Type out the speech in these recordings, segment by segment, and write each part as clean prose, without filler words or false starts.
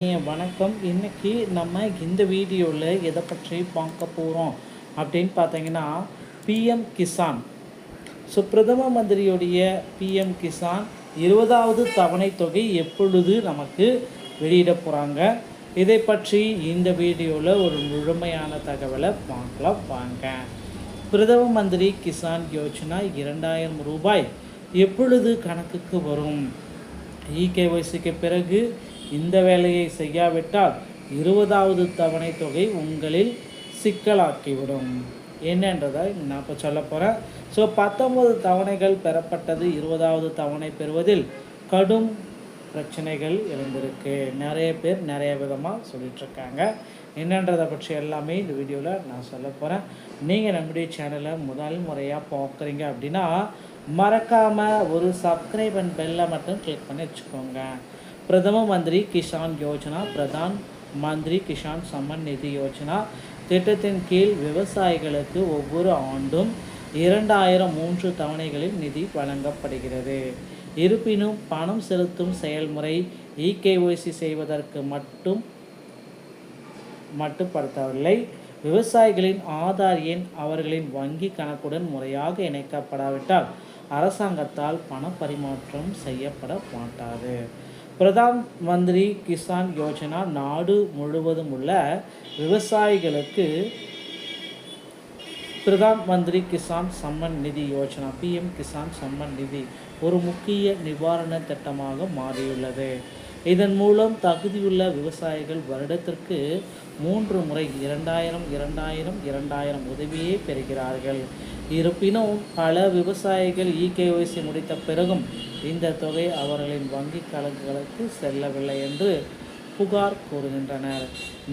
வணக்கம். இன்னைக்கு நம்ம இந்த வீடியோவில் எதை பற்றி பார்க்க போகிறோம் அப்படின்னு பார்த்தீங்கன்னா, பிஎம் கிசான். பிரதம மந்திரியுடைய பிஎம் கிசான் 20வது தவணை தொகை எப்பொழுது நமக்கு வெளியிட போகிறாங்க, இதை பற்றி இந்த வீடியோவில் ஒரு முழுமையான தகவலை பார்க்கலாம் வாங்க. பிரதம மந்திரி கிசான் யோஜனா 2000 ரூபாய் எப்பொழுது கணக்குக்கு வரும்? இகேஒய்சிக்கு பிறகு இந்த வேலையை செய்யாவிட்டால் 20வது தவணை தொகை உங்களில் சிக்கலாக்கிவிடும். என்னன்றதை நான் இப்போ சொல்ல போகிறேன். 19 தவணைகள் பெறப்பட்டது. 20வது தவணை பெறுவதில் கடும் பிரச்சனைகள் எழுந்திருக்கு. நிறைய பேர் நிறைய விதமாக சொல்லிகிட்ருக்காங்க. என்னன்றதை பற்றி எல்லாமே இந்த வீடியோவில் நான் சொல்ல போகிறேன். நீங்கள் நம்முடைய சேனலை முதல் முறையாக பார்க்குறீங்க அப்படின்னா மறக்காமல் ஒரு சப்ஸ்கிரைப் அண்ட் பெல்லை மட்டும் கிளிக் பண்ணி வச்சுக்கோங்க. பிரதம மந்திரி கிசான் யோஜனா, பிரதான் மந்திரி கிசான் சம்மன் நிதி யோஜனா திட்டத்தின் கீழ் விவசாயிகளுக்கு ஒவ்வொரு ஆண்டும் 2003 தவணைகளில் நிதி வழங்கப்படுகிறது. இருப்பினும் பணம் செலுத்தும் செயல்முறை இகேஒய்சி செய்வதற்கு மட்டுப்படுத்தவில்லை. விவசாயிகளின் ஆதார் எண் அவர்களின் வங்கி கணக்குடன் முறையாக இணைக்கப்படாவிட்டால் அரசாங்கத்தால் பண பரிமாற்றம் செய்யப்பட மாட்டாது. பிரதான் மந்திரி கிசான் யோஜனா நாடு முழுவதும் உள்ள விவசாயிகளுக்கு பிரதான் மந்திரி கிசான் சம்மன் நிதி யோஜனா பிஎம் கிசான் சம்மன் நிதி ஒரு முக்கிய நிவாரண திட்டமாக மாறியுள்ளது. இதன் மூலம் தகுதியுள்ள விவசாயிகள் வருடத்திற்கு 3 முறை 2000 உதவியை பெறுகிறார்கள். இருப்பினும் பல விவசாயிகள் இகேஒய்சி முடித்த பிறகும் இந்த தொகை அவர்களின் வங்கி கணக்குகளுக்கு செல்லவில்லை என்று புகார் கூறுகின்றனர்.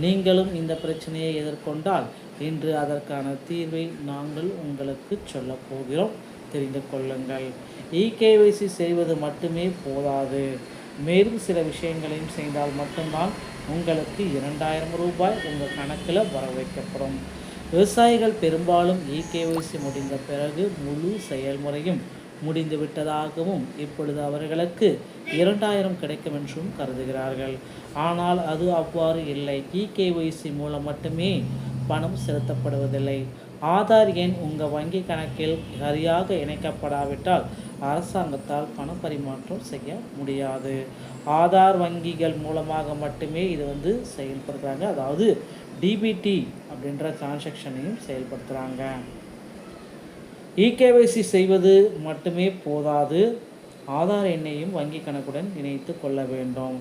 நீங்களும் இந்த பிரச்சனையை எதிர்கொண்டால் இன்று அதற்கான தீர்வை நாங்கள் உங்களுக்கு சொல்லப் போகிறோம், தெரிந்து கொள்ளுங்கள். இகேஒய்சி செய்வது மட்டுமே போதாது, மேலும் சில விஷயங்களையும் செய்தால் மட்டும்தான் உங்களுக்கு 2000 ரூபாய் உங்கள் கணக்கில் வர வைக்கப்படும். விவசாயிகள் பெரும்பாலும் இகேஒய்சி முடிந்த பிறகு முழு செயல்முறையும் முடிந்துவிட்டதாகவும் இப்பொழுது அவர்களுக்கு 2000 கிடைக்கும் என்றும் கருதுகிறார்கள். ஆனால் அது அவ்வாறு இல்லை. இகேஒய்சி மூலம் மட்டுமே பணம் செலுத்தப்படுவதில்லை. ஆதார் எண் உங்கள் வங்கி கணக்கில் சரியாக இணைக்கப்படாவிட்டால் அரசாங்கத்தால் பண பரிமாற்றம் செய்ய முடியாது. ஆதார் வங்கிகள் மூலமாக மட்டுமே இது செயல்படுத்துகிறாங்க. அதாவது டிபிடி அப்படின்ற டிரான்சாக்ஷனையும் செயல்படுத்துகிறாங்க. இகேஒய்சி செய்வது மட்டுமே போதாது, ஆதார் எண்ணையும் வங்கி கணக்குடன் இணைத்து கொள்ள வேண்டும்.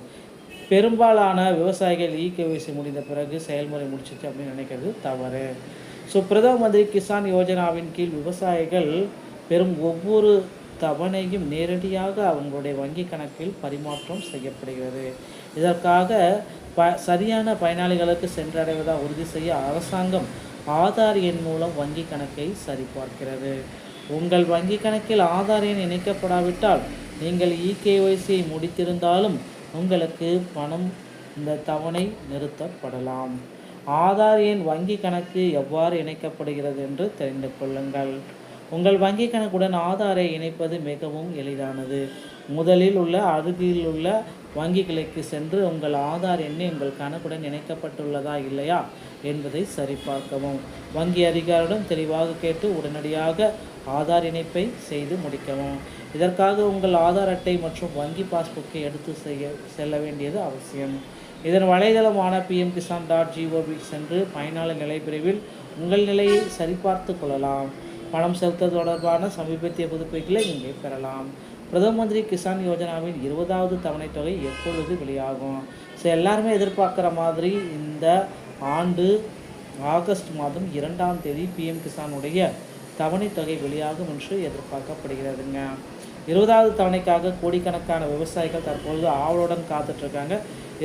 பெரும்பாலான விவசாயிகள் இகேஒய்சி முடிந்த பிறகு செயல்முறை முடிச்சிச்சு அப்படின்னு நினைக்கிறது தவறு. பிரதம மந்திரி கிசான் யோஜனாவின் கீழ் விவசாயிகள் பெறும் ஒவ்வொரு தவணையும் நேரடியாக அவங்களுடைய வங்கி கணக்கில் பரிமாற்றம் செய்யப்படுகிறது. இதற்காக சரியான பயனாளிகளுக்கு சென்றடைவதாக உறுதி செய்ய அரசாங்கம் ஆதார் எண் மூலம் வங்கி கணக்கை சரிபார்க்கிறது. உங்கள் வங்கி கணக்கில் ஆதார் எண் இணைக்கப்படாவிட்டால் நீங்கள் இகேஒய்சியை முடித்திருந்தாலும் உங்களுக்கு பணம் இந்த தவணை நிறுத்தப்படலாம். ஆதார் எண் வங்கி கணக்கு எவ்வாறு இணைக்கப்படுகிறது என்று தெரிந்து கொள்ளுங்கள். உங்கள் வங்கி கணக்குடன் ஆதாரை இணைப்பது மிகவும் எளிதானது. முதலில் உள்ள அருகில் உள்ள வங்கி கிளைக்கு சென்று உங்கள் ஆதார் எண்ணை உங்கள் கணக்குடன் இணைக்கப்பட்டுள்ளதா இல்லையா என்பதை சரிபார்க்கவும். வங்கி அதிகாரியிடம் தெளிவாக கேட்டு உடனடியாக ஆதார் இணைப்பை செய்து முடிக்கவும். இதற்காக உங்கள் ஆதார் அட்டை மற்றும் வங்கி பாஸ்புக்கை எடுத்து செல்ல வேண்டியது அவசியம். இதன் வலைதளமான pmkisan.gov சென்று பயனாளர் நிலை பிரிவில் உங்கள் நிலையை சரிபார்த்து கொள்ளலாம். பணம் செலுத்த தொடர்பான சமீபத்திய புதுப்பிப்புகளை இங்கே பெறலாம். பிரதம மந்திரி கிசான் யோஜனாவின் 20வது தவணை தொகை எப்பொழுது வெளியாகும்? எல்லாருமே எதிர்பார்க்குற மாதிரி இந்த ஆண்டு ஆகஸ்ட் மாதம் 2ஆம் தேதி பிஎம் கிசானுடைய தவணை தொகை வெளியாகும் என்று எதிர்பார்க்கப்படுகிறதுங்க. 20வது தவணைக்காக கோடிக்கணக்கான விவசாயிகள் தற்பொழுது ஆவலுடன் காத்துட்ருக்காங்க.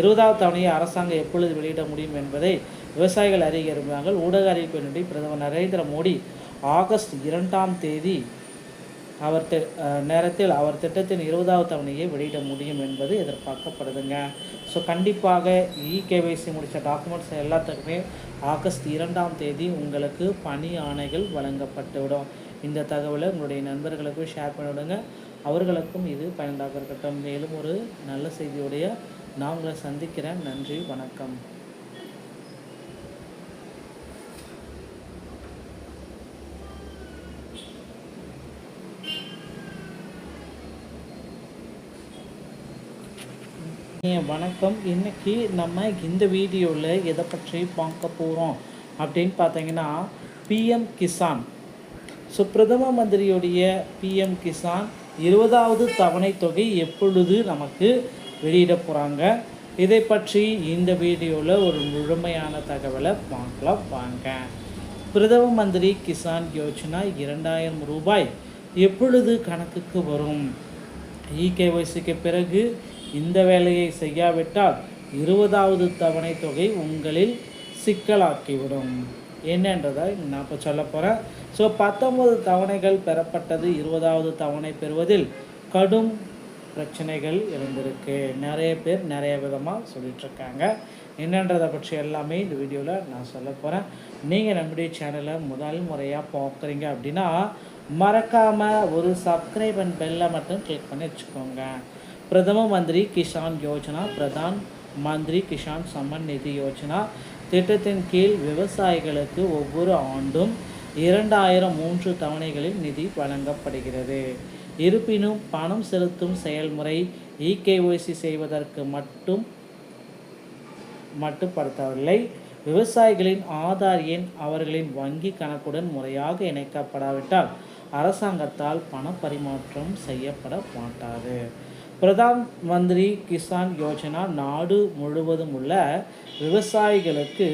20வது தவணையை அரசாங்கம் எப்பொழுது வெளியிட முடியும் என்பதை விவசாயிகள் அறிய விரும்புகிறார்கள். ஊடக அறிவிப்பின்படி பிரதமர் நரேந்திர மோடி ஆகஸ்ட் 2ஆம் தேதி நேரத்தில் அவர் திட்டத்தின் 20வது தவணையை வெளியிட முடியும் என்பது எதிர்பார்க்கப்படுதுங்க. கண்டிப்பாக இகேஒய்சி முடித்த டாக்குமெண்ட்ஸ் எல்லாத்துக்குமே ஆகஸ்ட் 2ஆம் தேதி உங்களுக்கு பணி ஆணைகள் வழங்கப்பட்டுவிடும். இந்த தகவலை உங்களுடைய நண்பர்களுக்கும் ஷேர் பண்ணிவிடுங்க. அவர்களுக்கும் இது பயனுள்ளதாக இருக்கட்டும். மேலும் ஒரு நல்ல செய்தியுடைய நான் உங்களை சந்திக்கிறேன். நன்றி, வணக்கம். வணக்கம். இன்றைக்கி நம்ம இந்த வீடியோவில் எதை பற்றி பார்க்க போகிறோம் அப்படின்னு பார்த்தீங்கன்னா, பிஎம் கிசான். ஸோ பிரதம மந்திரியுடைய பிஎம் கிசான் 20வது தவணை தொகை எப்பொழுது நமக்கு வெளியிட போகிறாங்க, இதை பற்றி இந்த வீடியோவில் ஒரு முழுமையான தகவலை பார்க்கலாம் வாங்க. பிரதம மந்திரி கிசான் யோஜனா 2000 ரூபாய் எப்பொழுது கணக்குக்கு வரும்? இகேஒய்சிக்கு பிறகு இந்த வேலையை செய்யாவிட்டால் 20வது தவணை தொகை உங்களில் சிக்கலாக்கிவிடும். என்னன்றதை நான் இப்போ சொல்ல போகிறேன். ஸோ 19 தவணைகள் பெறப்பட்டது. 20வது தவணை பெறுவதில் கடும் பிரச்சனைகள் இருந்திருக்கு. நிறைய பேர் நிறைய விதமாக சொல்லிகிட்ருக்காங்க. என்னன்றதை பற்றி எல்லாமே இந்த வீடியோவில் நான் சொல்ல போகிறேன். நீங்கள் நம்முடைய சேனலை முதல் முறையாக பார்க்குறீங்க அப்படின்னா மறக்காமல் ஒரு சப்ஸ்கிரைப் அண்ட் பெல்லை மட்டும் கிளிக் பண்ணி வச்சுக்கோங்க. பிரதம மந்திரி கிசான் யோஜனா, பிரதான் மந்திரி கிசான் சம்மன் நிதி யோஜனா திட்டத்தின் கீழ் விவசாயிகளுக்கு ஒவ்வொரு ஆண்டும் 2003 தவணைகளில் நிதி வழங்கப்படுகிறது. இருப்பினும் பணம் செலுத்தும் செயல்முறை இகேஒய்சி செய்வதற்கு மட்டுப்படுத்தவில்லை. விவசாயிகளின் ஆதார் எண் அவர்களின் வங்கி கணக்குடன் முறையாக இணைக்கப்படாவிட்டால் அரசாங்கத்தால் பண பரிமாற்றம் செய்யப்பட மாட்டாது. பிரதான் மந்திரி கிசான் யோஜனா நாடு முழுவதும் உள்ள விவசாயிகளுக்கு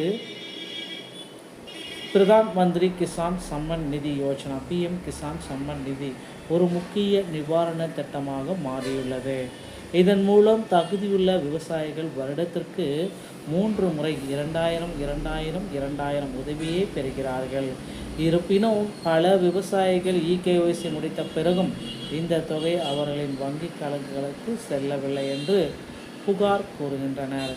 பிரதான் மந்திரி கிசான் சம்மன் நிதி யோஜனா பிஎம் கிசான் சம்மன் நிதி ஒரு முக்கிய நிவாரண திட்டமாக மாறியுள்ளது. இதன் மூலம் தகுதியுள்ள விவசாயிகள் வருடத்திற்கு 3 முறை 2000 உதவியை பெறுகிறார்கள். இருப்பினும் பல விவசாயிகள் இகேஒய்சி முடித்த பிறகும் இந்த தொகை அவர்களின் வங்கி கணக்குகளுக்கு செல்லவில்லை என்று புகார் கூறுகின்றனர்.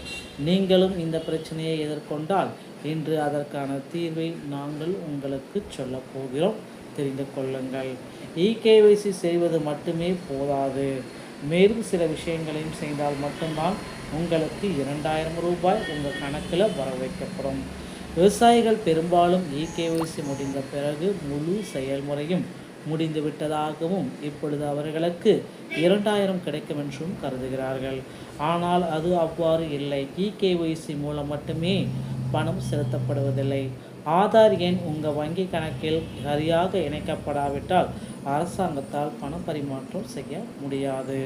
நீங்களும் இந்த பிரச்சனையை எதிர்கொண்டால் இன்று அதற்கான தீர்வை நாங்கள் உங்களுக்கு சொல்ல போகிறோம், தெரிந்து கொள்ளுங்கள். இகேஒய்சி செய்வது மட்டுமே போதாது, மேலும் சில விஷயங்களையும் செய்தால் மட்டும்தான் உங்களுக்கு 2000 ரூபாய் உங்கள் கணக்கில் வர வைக்கப்படும். விவசாயிகள் பெரும்பாலும் இகேஒய்சி முடிந்த பிறகு முழு செயல்முறையும் முடிந்துவிட்டதாகவும் இப்பொழுது அவர்களுக்கு 2000 கிடைக்கும் என்றும் கருதுகிறார்கள். ஆனால் அது அவ்வாறு இல்லை. இகேஒய்சி மூலம் மட்டுமே பணம் செலுத்தப்படுவதில்லை. ஆதார் எண் உங்கள் வங்கி கணக்கில் சரியாக இணைக்கப்படாவிட்டால் அரசாங்கத்தால் பண பரிமாற்றம் செய்ய முடியாது.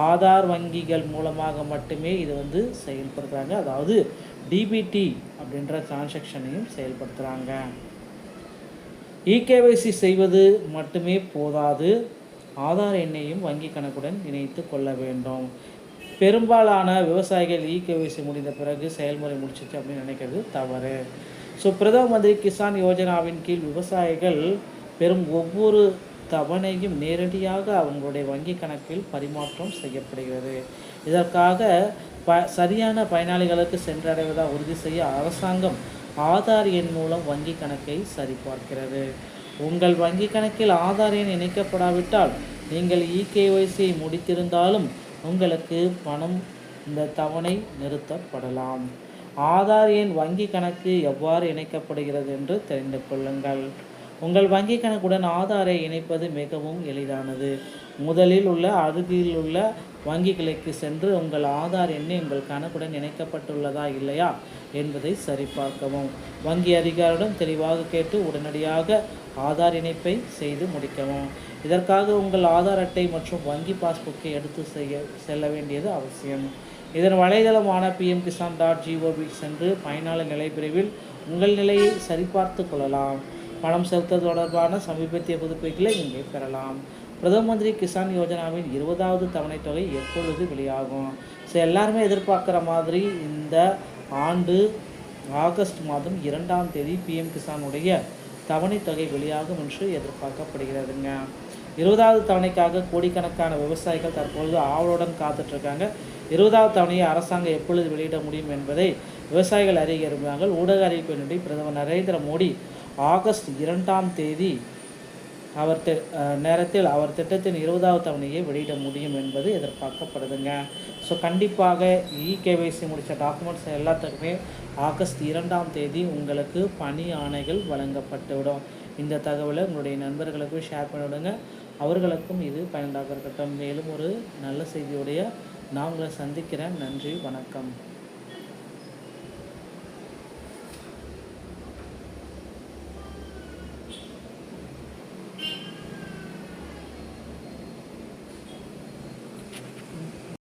ஆதார் வங்கிகள் மூலமாக மட்டுமே இது செயல்படுத்துகிறாங்க. அதாவது டிபிடி அப்படின்ற டிரான்சாக்ஷனையும் செயல்படுத்துகிறாங்க. இகேஒய்சி செய்வது மட்டுமே போதாது, ஆதார் எண்ணையும் வங்கி கணக்குடன் இணைத்து கொள்ள வேண்டும். பெரும்பாலான விவசாயிகள் இகேஒய்சி முடிந்த பிறகு செயல்முறை முடிச்சிச்சு அப்படின்னு நினைக்கிறது தவறு. ஸோ பிரதம மந்திரி கிசான் யோஜனாவின் கீழ் விவசாயிகள் பெறும் ஒவ்வொரு தவணையும் நேரடியாக அவங்களுடைய வங்கி கணக்கில் பரிமாற்றம் செய்யப்படுகிறது. இதற்காக சரியான பயனாளிகளுக்கு சென்றடைவதை உறுதி செய்ய அரசாங்கம் ஆதார் எண் மூலம் வங்கி கணக்கை சரிபார்க்கிறது. உங்கள் வங்கி கணக்கில் ஆதார் எண் இணைக்கப்படாவிட்டால் நீங்கள் இகேஒய்சி முடித்திருந்தாலும் உங்களுக்கு பணம் இந்த தவணை நிறுத்தப்படலாம். ஆதார் எண் வங்கி கணக்கு எவ்வாறு இணைக்கப்படுகிறது என்று தெரிந்து கொள்ளுங்கள். உங்கள் வங்கி கணக்குடன் ஆதாரை இணைப்பது மிகவும் எளிதானது. முதலில் உள்ள அருகில் உள்ள வங்கிகளுக்கு சென்று உங்கள் ஆதார் எண்ணை உங்கள் கணக்குடன் இணைக்கப்பட்டுள்ளதா இல்லையா என்பதை சரிபார்க்கவும். வங்கி அதிகாரியுடன் தெளிவாக கேட்டு உடனடியாக ஆதார் இணைப்பை செய்து முடிக்கவும். இதற்காக உங்கள் ஆதார் அட்டை மற்றும் வங்கி பாஸ்புக்கை எடுத்து செல்ல வேண்டியது அவசியம். இதன் வலைதளமான pmkisan.gov சென்று பயனாளர் நிலை பிரிவில் உங்கள் நிலையை சரிபார்த்து கொள்ளலாம். பணம் செலுத்துவது தொடர்பான சமீபத்திய புதுப்பிப்புகளை இங்கே பெறலாம். பிரதம மந்திரி கிசான் யோஜனாவின் 20வது தவணை தொகை எப்பொழுது வெளியாகும்? ஸோ எல்லாருமே எதிர்பார்க்குற மாதிரி இந்த ஆண்டு ஆகஸ்ட் மாதம் 2ஆம் தேதி பிஎம் கிசானுடைய தவணை தொகை வெளியாகும் என்று எதிர்பார்க்கப்படுகிறதுங்க. 20வது தவணைக்காக கோடிக்கணக்கான விவசாயிகள் தற்பொழுது ஆவலுடன் காத்துட்ருக்காங்க. 20வது தவணையை அரசாங்கம் எப்பொழுது வெளியிட முடியும் என்பதை விவசாயிகள் அறிய விரும்புகிறார்கள். ஊடக அறிவிப்பின்படி பிரதமர் நரேந்திர மோடி ஆகஸ்ட் 2ஆம் தேதி நேரத்தில் அவர் திட்டத்தின் 20வது தவணையை வெளியிட முடியும் என்பது எதிர்பார்க்கப்படுதுங்க. ஸோ கண்டிப்பாக இகேவைசி முடித்த டாக்குமெண்ட்ஸ் எல்லாத்துக்குமே ஆகஸ்ட் 2ஆம் தேதி உங்களுக்கு பணி ஆணைகள் வழங்கப்பட்டுவிடும். இந்த தகவலை உங்களுடைய நண்பர்களுக்கும் ஷேர் பண்ணிவிடுங்க. அவர்களுக்கும் இது பயனுள்ளதாக இருக்கட்டும். மேலும் ஒரு நல்ல செய்தியுடைய நான் உங்களை சந்திக்கிறேன். நன்றி, வணக்கம்.